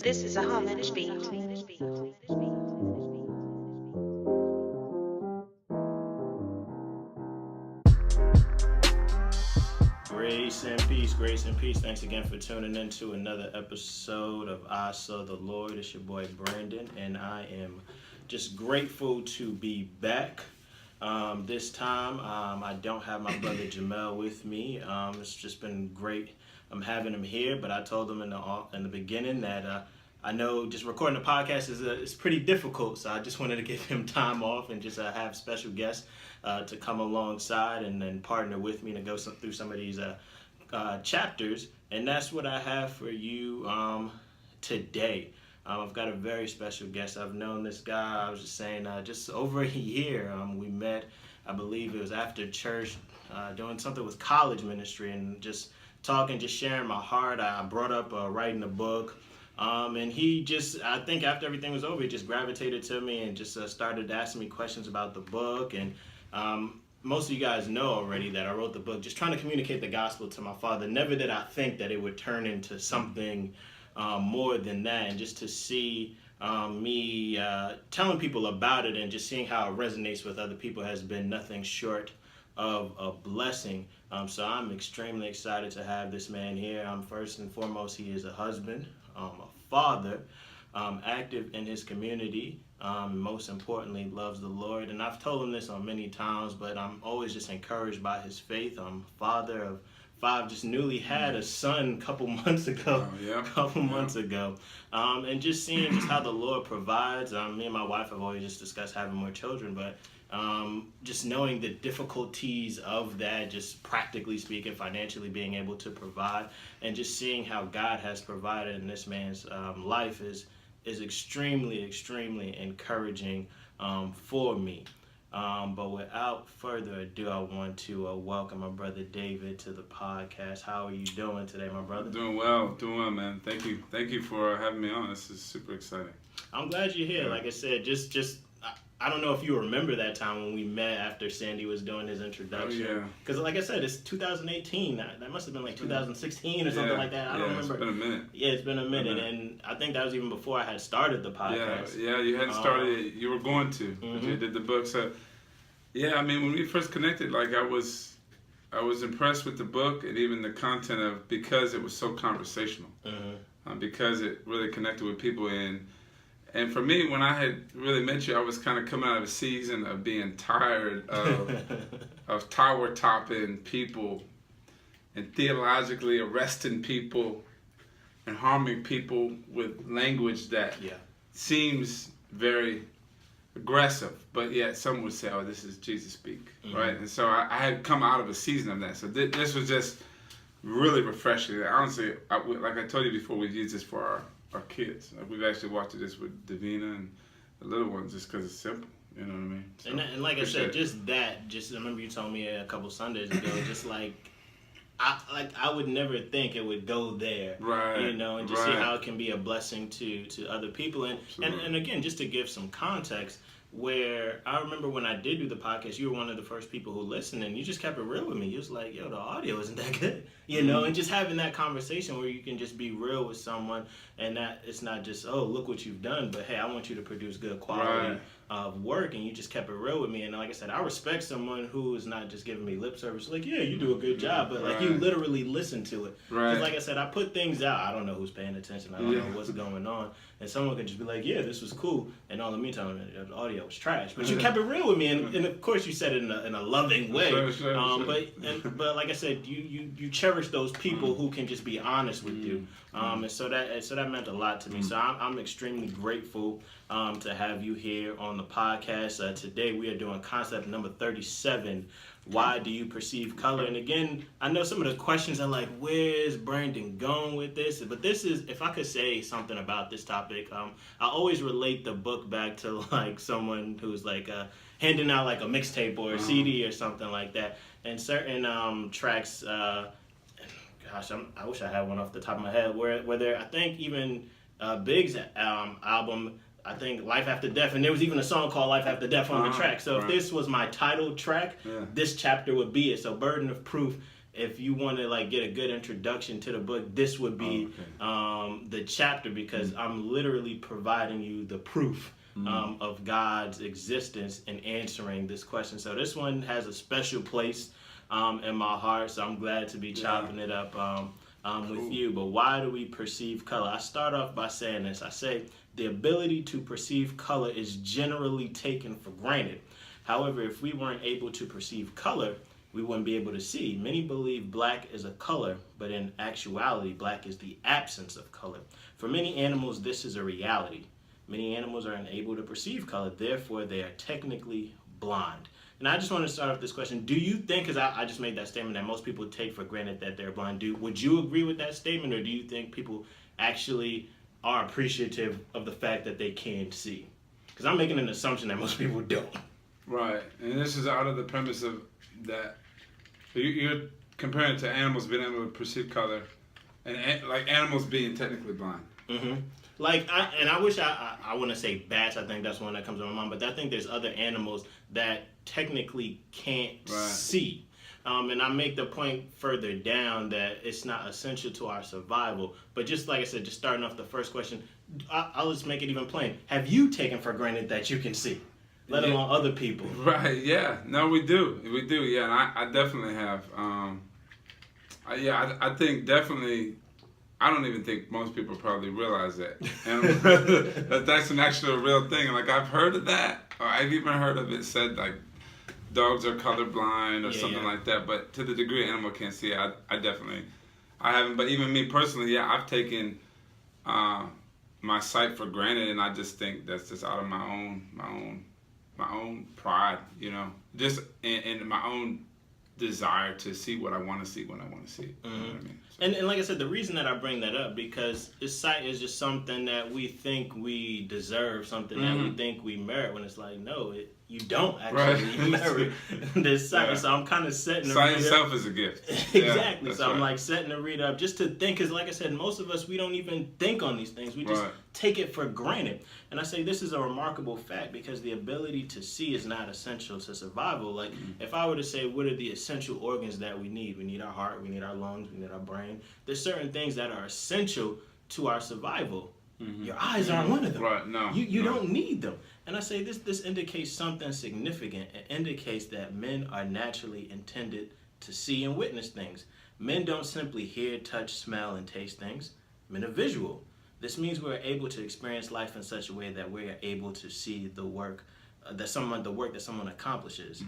This is a homage beat. Grace and peace, grace and peace. Thanks again for tuning in to another episode of I Saw the Lord. It's your boy Brandon, and I am just grateful to be back. This time, I don't have my brother Jamel with me. It's just been great. I'm having him here, but I told him in the beginning that I know just recording a podcast is pretty difficult, so I just wanted to give him time off and just have special guests to come alongside and then partner with me to go through some of these chapters, and that's what I have for you today. I've got a very special guest. I've known this guy, I was just saying, just over a year. We met, I believe it was after church, doing something with college ministry and just talking, just sharing my heart. I brought up writing a book. And he just, I think after everything was over, he just gravitated to me and just started asking me questions about the book. And most of you guys know already that I wrote the book just trying to communicate the gospel to my father. Never did I think that it would turn into something more than that. And just to see me telling people about it and just seeing how it resonates with other people has been nothing short of a blessing. So I'm extremely excited to have this man here. First and foremost, he is a husband, a father, active in his community, most importantly loves the Lord. And I've told him this on many times, but I'm always just encouraged by his faith. I'm father of 5, just newly had a son a couple months ago. And just seeing just how the Lord provides. Me and my wife have always just discussed having more children, but just knowing the difficulties of that, just practically speaking, financially being able to provide, and just seeing how God has provided in this man's life is extremely, extremely encouraging for me. But without further ado, I want to welcome my brother David to the podcast. How are you doing today, my brother? Doing well, man. Thank you for having me on. This is super exciting. I'm glad you're here. Yeah. Like I said, just I don't know if you remember that time when we met after Sandy was doing his introduction. Oh, yeah. Because like I said, it's 2018. That must have been like 2016 or something like that. I don't remember. It's been a minute. Yeah, it's been a minute. And I think that was even before I had started the podcast. Yeah, you hadn't started it. You were going to, but you did the book. So, yeah, I mean, when we first connected, like I was impressed with the book and even the content of, because it was so conversational, because it really connected with people. And for me, when I had really met you, I was kind of coming out of a season of being tired of tower topping people and theologically arresting people and harming people with language that seems very aggressive, but yet some would say, oh, this is Jesus speak, right? And so I had come out of a season of that. So this was just really refreshing. Honestly, like I told you before, we've used this for our kids. We've actually watched this with Davina and the little ones just because it's simple. You know what I mean? So, and like I said, I remember you told me a couple Sundays ago, just I would never think it would go there, right? You know, and just see how it can be a blessing to other people. And again, just to give some context, where I remember when I did do the podcast, you were one of the first people who listened, and you just kept it real with me. You was like, yo, the audio isn't that good, you know, and just having that conversation where you can just be real with someone, and that it's not just, oh, look what you've done, but hey, I want you to produce good quality of work, and you just kept it real with me. And like I said, I respect someone who is not just giving me lip service, like, yeah, you do a good job, but like you literally listen to it. Because like I said, I put things out, I don't know who's paying attention, I don't know what's going on, and someone could just be like, yeah, this was cool, and all the meantime, the audio was trash. But you kept it real with me, and of course you said it in a loving way. Sure. But like I said, you cherish those people who can just be honest with you, and so that meant a lot to me. So I'm extremely grateful to have you here on the podcast. Today we are doing concept number 37. Why do you perceive color? And again, I know some of the questions are like, where's Brandon going with this? But this is, if I could say something about this topic, I always relate the book back to like someone who's like handing out like a mixtape or a CD or something like that. And certain tracks, I wish I had one off the top of my head, where there, I think even Big's album, I think Life After Death, and there was even a song called Life After Death on the track. So if this was my title track, this chapter would be it. So Burden of Proof if you want to like get a good introduction to the book, this would be the chapter, because I'm literally providing you the proof of God's existence in answering this question. So this one has a special place in my heart, so I'm glad to be chopping it up with you. But why do we perceive color? I start off by saying this. I say the ability to perceive color is generally taken for granted. However, if we weren't able to perceive color, we wouldn't be able to see. Many believe black is a color, but in actuality, black is the absence of color. For many animals, this is a reality. Many animals are unable to perceive color, therefore they are technically blind. And I just want to start off this question. Do you think, because I just made that statement, that most people take for granted that they're blind, would you agree with that statement, or do you think people actually are appreciative of the fact that they can see? Because I'm making an assumption that most people don't. Right, and this is out of the premise of that you're comparing to animals being able to perceive color, and like animals being technically blind. Mm-hmm. Like, I wish I wouldn't say bats. I think that's one that comes to my mind. But I think there's other animals that technically can't see. And I make the point further down that it's not essential to our survival. But just like I said, just starting off the first question, I'll just make it even plain. Have you taken for granted that you can see, let alone other people? Right, yeah. No, we do. Yeah, and I definitely have. I think definitely... I don't even think most people probably realize that. And that's an actual real thing. Like, I've heard of that, or I've even heard of it said, like, dogs are colorblind or something like that. But to the degree an animal can't see, I haven't. But even me personally, I've taken my sight for granted, and I just think that's just out of my own pride, you know, just in my own desire to see what I want to see when I want to see it. You know what I mean? So. And like I said, the reason that I bring that up, because sight is just something that we think we deserve, something that we think we merit, when it's like, no, you don't actually merit this sight. Yeah. So I'm kind of setting the sight itself is a gift. Exactly. So I'm like setting the read up just to think, because like I said, most of us, we don't even think on these things. We just take it for granted. And I say this is a remarkable fact, because the ability to see is not essential to survival. Like, if I were to say, what are the essential organs that we need? We need our heart, we need our lungs, we need our brain. There's certain things that are essential to our survival. Your eyes aren't one of them. Right, no. You don't need them. And I say this indicates something significant. It indicates that men are naturally intended to see and witness things. Men don't simply hear, touch, smell, and taste things. Men are visual. This means we're able to experience life in such a way that we're able to see the work that someone accomplishes.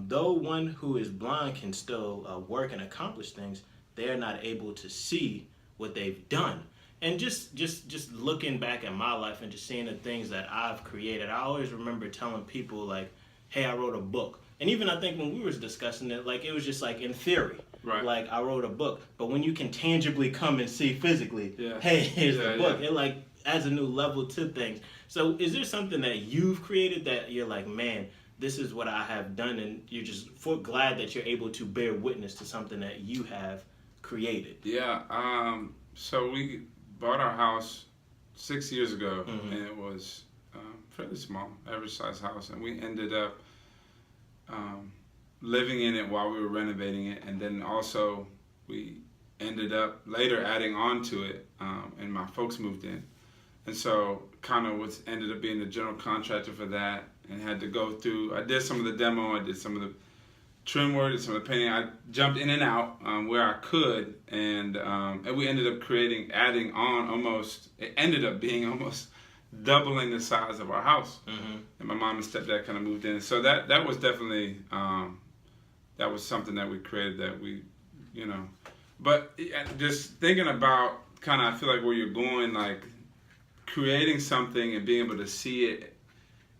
Though one who is blind can still work and accomplish things, they are not able to see what they've done. And just looking back at my life and just seeing the things that I've created, I always remember telling people, like, hey, I wrote a book. And even I think when we was discussing it, like, it was just like in theory. Right. Like, I wrote a book. But when you can tangibly come and see physically, hey, here's the book, it like adds a new level to things. So is there something that you've created that you're like, man, this is what I have done, and you're just glad that you're able to bear witness to something that you have created? Yeah. So we bought our house 6 years ago, and it was fairly small, average size house, and we ended up living in it while we were renovating it, and then also we ended up later adding on to it, and my folks moved in, and so kind of ended up being the general contractor for that, and had to go through. I did some of the demo, I did some of the trim work, did some of the painting. I jumped in and out where I could, and we ended up adding on almost. It ended up being almost doubling the size of our house. And my mom and stepdad kind of moved in, so that was definitely that was something that we created that we, you know. But just thinking about kind of, I feel like where you're going, like creating something and being able to see it,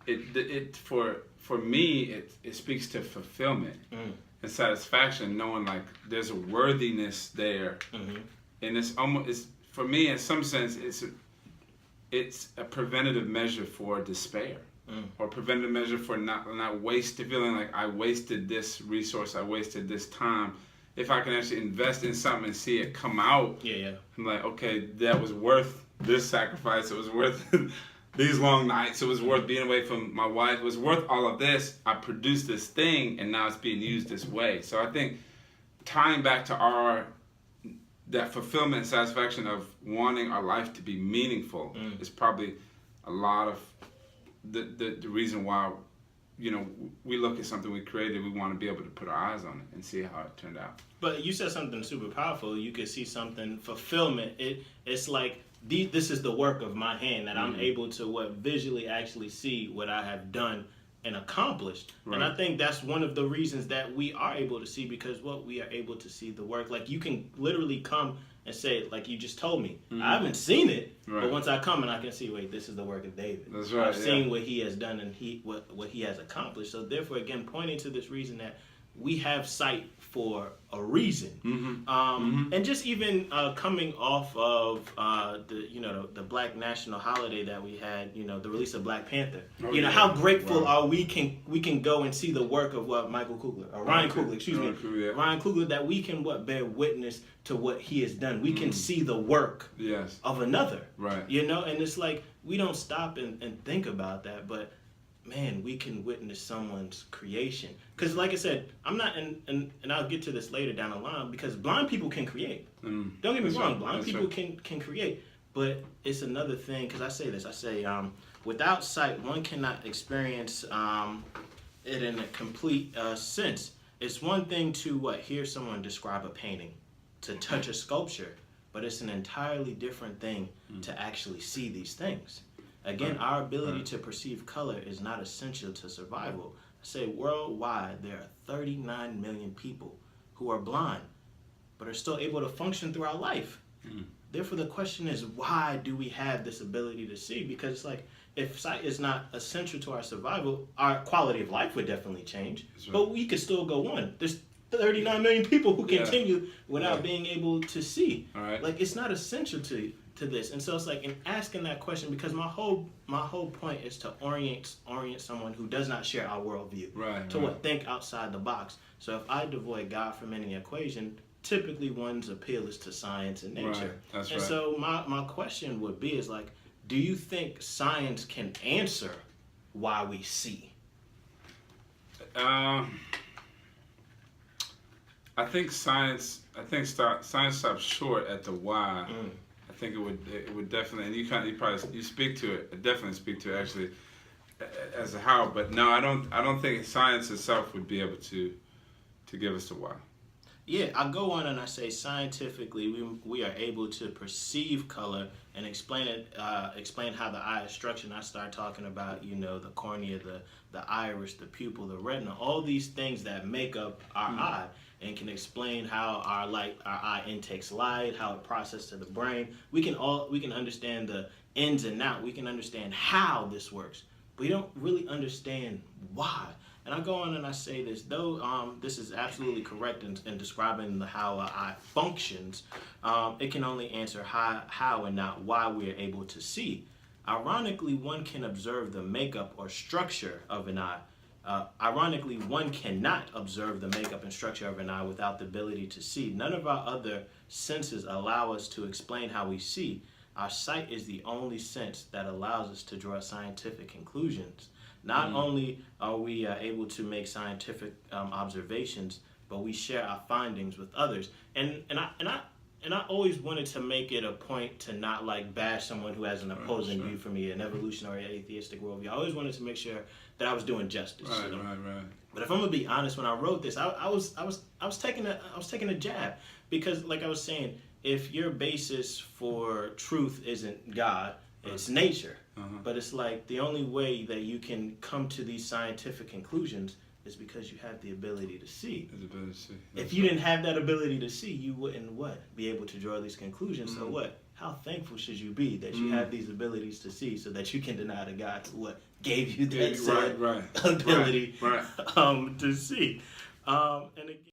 it for me, it speaks to fulfillment and satisfaction, knowing like there's a worthiness there, and it's for me in some sense it's a preventative measure for despair, or preventative measure for not feeling like I wasted this resource, I wasted this time. If I can actually invest in something and see it come out, I'm like, okay, that was worth this sacrifice. It was worth these long nights. It was worth being away from my wife. It was worth all of this. I produced this thing, and now it's being used this way. So I think tying back to that fulfillment and satisfaction of wanting our life to be meaningful is probably a lot of the reason why, we look at something we created, we want to be able to put our eyes on it and see how it turned out. But you said something super powerful. You could see something, fulfillment. It's like, this is the work of my hand, that I'm able to visually actually see what I have done and accomplished. Right. And I think that's one of the reasons that we are able to see, because we are able to see the work. Like, you can literally come and say, like you just told me, I haven't seen it, but once I come and I can see, wait, this is the work of David. That's right. I've seen what he has done and what he has accomplished. So therefore, again, pointing to this reason that we have sight for a reason. And just even coming off of the Black national holiday that we had, the release of Black Panther. How grateful are we can go and see the work of Ryan Coogler, Ryan Coogler, that we can bear witness to what he has done. We can see the work of another. Right. And it's like, we don't stop and think about that, but man, we can witness someone's creation. Because like I said, I'm not, and I'll get to this later down the line, because blind people can create. Don't get me wrong, blind people can create. But it's another thing, because I say, without sight, one cannot experience it in a complete sense. It's one thing to hear someone describe a painting, to touch a sculpture, but it's an entirely different thing to actually see these things. Again, our ability to perceive color is not essential to survival. I say worldwide, there are 39 million people who are blind, but are still able to function throughout life. Therefore, the question is, why do we have this ability to see? Because it's like, if sight is not essential to our survival, our quality of life would definitely change. Right. But we could still go on. There's 39 million people who continue without being able to see. All right. Like, it's not essential to this. And so it's like, in asking that question, because my whole point is to orient someone who does not share our worldview to think outside the box. So if I devoid God from any equation, typically one's appeal is to science and nature. Right. And so my question would be is like, do you think science can answer why we see? I think science stops short at the why. I think it would definitely, and you speak to it. I definitely speak to it actually as a how, but no, I don't think science itself would be able to give us the why. Yeah, I go on and I say scientifically we are able to perceive color and explain how the eye is structured. And I start talking about the cornea, the iris, the pupil, the retina, all these things that make up our eye, and can explain how our eye intakes light, how it processes to the brain. We can understand the ins and outs. We can understand how this works. But we don't really understand why. And I go on and I say this, though this is absolutely correct in describing how our eye functions, it can only answer how and not why we are able to see. Ironically, one can observe the makeup or structure of an eye. Ironically, one cannot observe the makeup and structure of an eye without the ability to see. None of our other senses allow us to explain how we see. Our sight is the only sense that allows us to draw scientific conclusions. Not only are we able to make scientific observations, but we share our findings with others. And I always wanted to make it a point to not bash someone who has an opposing view for me, an evolutionary atheistic worldview. I always wanted to make sure that I was doing justice. Right. But if I'm gonna be honest, when I wrote this, I was taking a jab, because like I was saying, if your basis for truth isn't God, it's nature. But it's like the only way that you can come to these scientific conclusions is because you have the ability to see. If you didn't have that ability to see, you wouldn't be able to draw these conclusions. So what? How thankful should you be that you have these abilities to see, so that you can deny the God who gave you that ability to see. And again,